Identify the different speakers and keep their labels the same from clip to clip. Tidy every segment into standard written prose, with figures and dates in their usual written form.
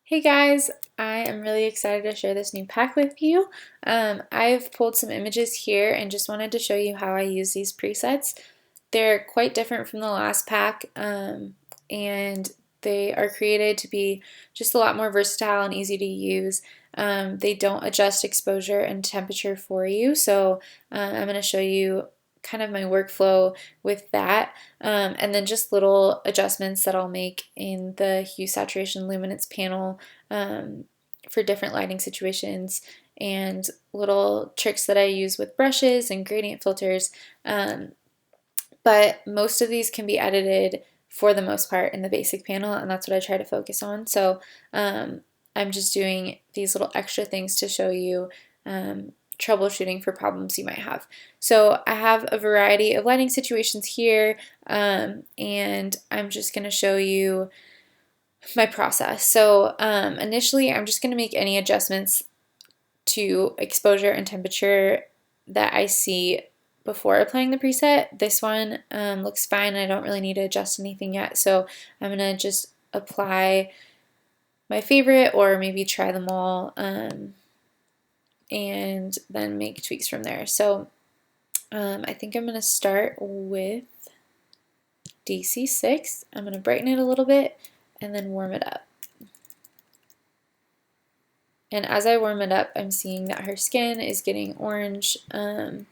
Speaker 1: Hey guys, I am really excited to share this new pack with you. I've pulled some images here and just wanted to show you how I use these presets. They're quite different from the last pack, and they are created to be just a lot more versatile and easy to use. They don't adjust exposure and temperature for you, so I'm going to show you kind of my workflow with that, and then just little adjustments that I'll make in the hue, saturation, luminance panel for different lighting situations, and little tricks that I use with brushes and gradient filters. But most of these can be edited for the most part in the basic panel, and that's what I try to focus on. So I'm just doing these little extra things to show you troubleshooting for problems you might have. So I have a variety of lighting situations here, and I'm just going to show you my process. So initially I'm just going to make any adjustments to exposure and temperature that I see before applying the preset. This one looks fine. I don't really need to adjust anything yet, so I'm going to just apply my favorite or maybe try them all and then make tweaks from there. So I think I'm going to start with DC6. I'm going to brighten it a little bit and then warm it up. And as I warm it up, I'm seeing that her skin is getting orange, and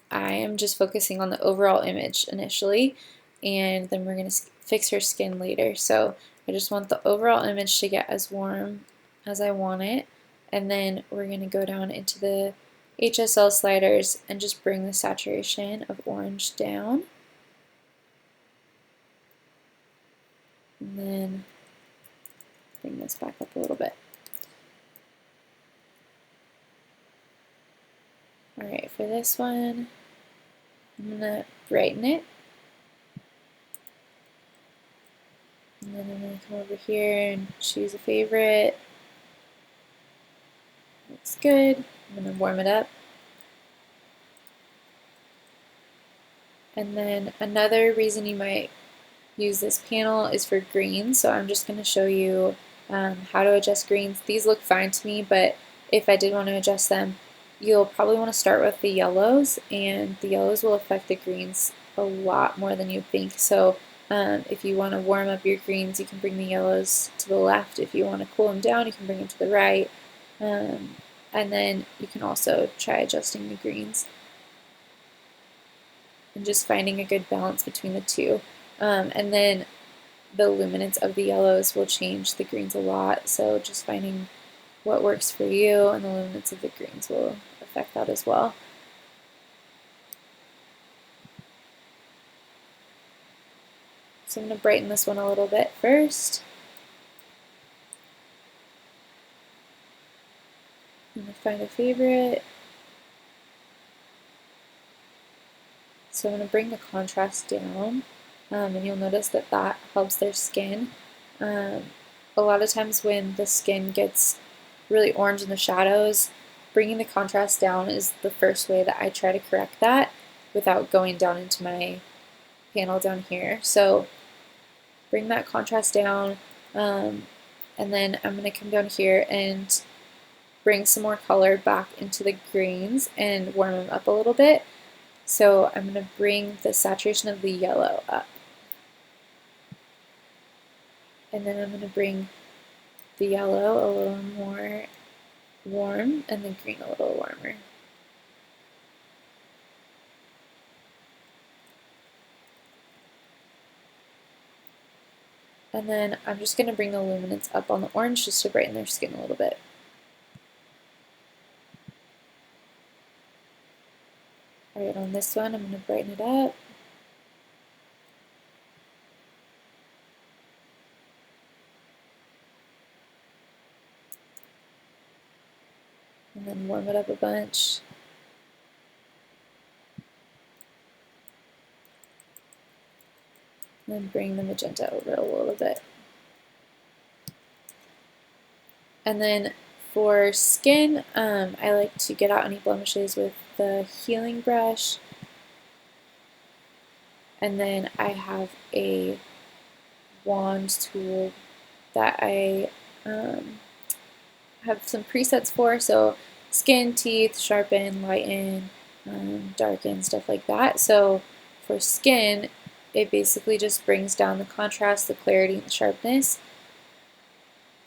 Speaker 1: I am just focusing on the overall image initially, and then we're going to fix her skin later. So I just want the overall image to get as warm as I want it, and then we're going to go down into the HSL sliders and just bring the saturation of orange down. And then bring this back up a little bit. Alright, for this one, I'm going to brighten it. And then I'm going to come over here and choose a favorite. Looks good. I'm going to warm it up. And then another reason you might use this panel is for greens. So I'm just going to show you how to adjust greens. These look fine to me, but if I did want to adjust them, you'll probably want to start with the yellows, and the yellows will affect the greens a lot more than you think. So if you want to warm up your greens, you can bring the yellows to the left. If you want to cool them down, you can bring them to the right. And then you can also try adjusting the greens and just finding a good balance between the two. And then the luminance of the yellows will change the greens a lot, so just finding what works for you, and the luminance of the greens will affect that as well. So I'm going to brighten this one a little bit first. I'm going to find a favorite. So I'm going to bring the contrast down, and you'll notice that that helps their skin. A lot of times when the skin gets really orange in the shadows, bringing the contrast down is the first way that I try to correct that without going down into my panel down here. So bring that contrast down, and then I'm going to come down here and bring some more color back into the greens and warm them up a little bit. So I'm going to bring the saturation of the yellow up. And then I'm going to bring the yellow a little more warm and the green a little warmer. And then I'm just going to bring the luminance up on the orange just to brighten their skin a little bit. Alright, on this one I'm going to brighten it up. And then warm it up a bunch. And then bring the magenta over a little bit. And then for skin, I like to get out any blemishes with the healing brush. And then I have a wand tool that I have some presets for, so skin, teeth, sharpen, lighten, darken, stuff like that. So for skin, it basically just brings down the contrast, the clarity, and the sharpness.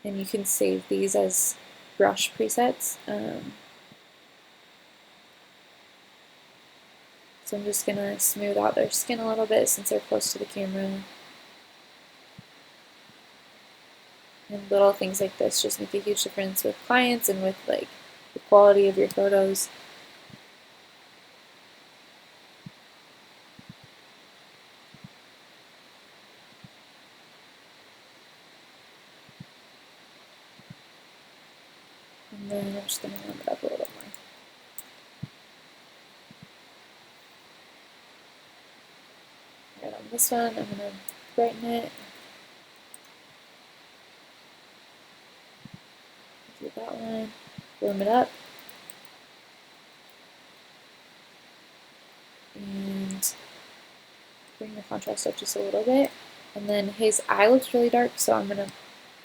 Speaker 1: And you can save these as brush presets. So I'm just going to smooth out their skin a little bit since they're close to the camera. And little things like this just make a huge difference with clients and with like the quality of your photos. And then I'm just going to warm it up a little more. Right on this one, I'm going to brighten it. Do that one, warm it up. And bring the contrast up just a little bit. And then his eye looks really dark, so I'm going to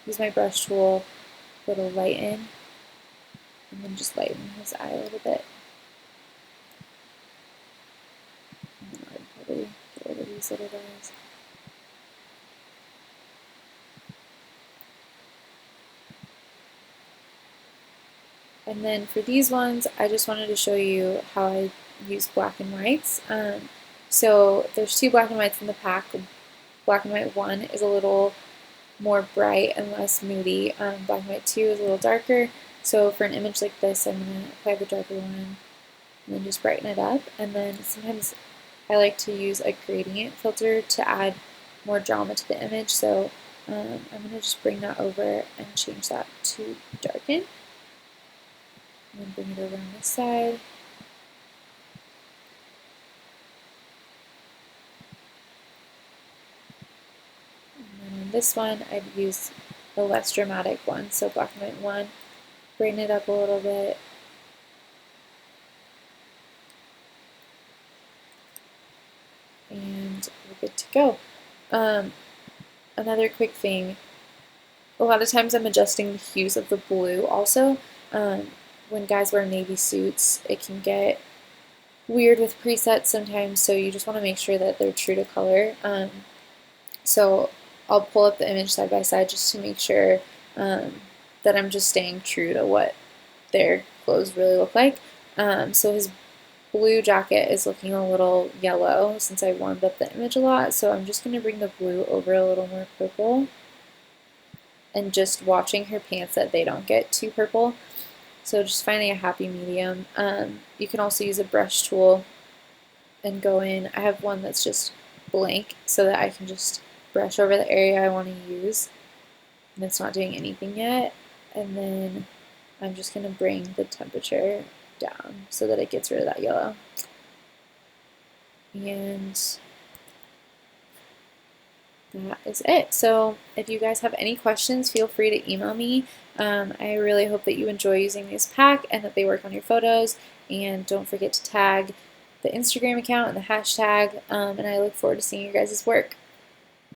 Speaker 1: use my brush tool, go to lighten, and then just lighten his eye a little bit. And then I'd probably get rid of these little guys. And then for these ones, I just wanted to show you how I use black and whites. So there's two black and whites in the pack. Black and white 1 is a little more bright and less moody. Black and white 2 is a little darker. So for an image like this, I'm going to apply the darker one and then just brighten it up. And then sometimes I like to use a gradient filter to add more drama to the image. So I'm going to just bring that over and change that to darken. And then bring it over on this side. And then on this one, I'd use the less dramatic one, so black and white 1. Brighten it up a little bit. And we're good to go. Another quick thing, a lot of times I'm adjusting the hues of the blue also. When guys wear navy suits, it can get weird with presets sometimes, so you just want to make sure that they're true to color. So I'll pull up the image side by side just to make sure that I'm just staying true to what their clothes really look like. So his blue jacket is looking a little yellow since I warmed up the image a lot, so I'm just going to bring the blue over a little more purple and just watching her pants that they don't get too purple. So just finding a happy medium. You can also use a brush tool and go in. I have one that's just blank so that I can just brush over the area I want to use and it's not doing anything yet. And then I'm just going to bring the temperature down so that it gets rid of that yellow. And that is it. So if you guys have any questions, feel free to email me. I really hope that you enjoy using this pack and that they work on your photos. And don't forget to tag the Instagram account and the hashtag. And I look forward to seeing your guys' work.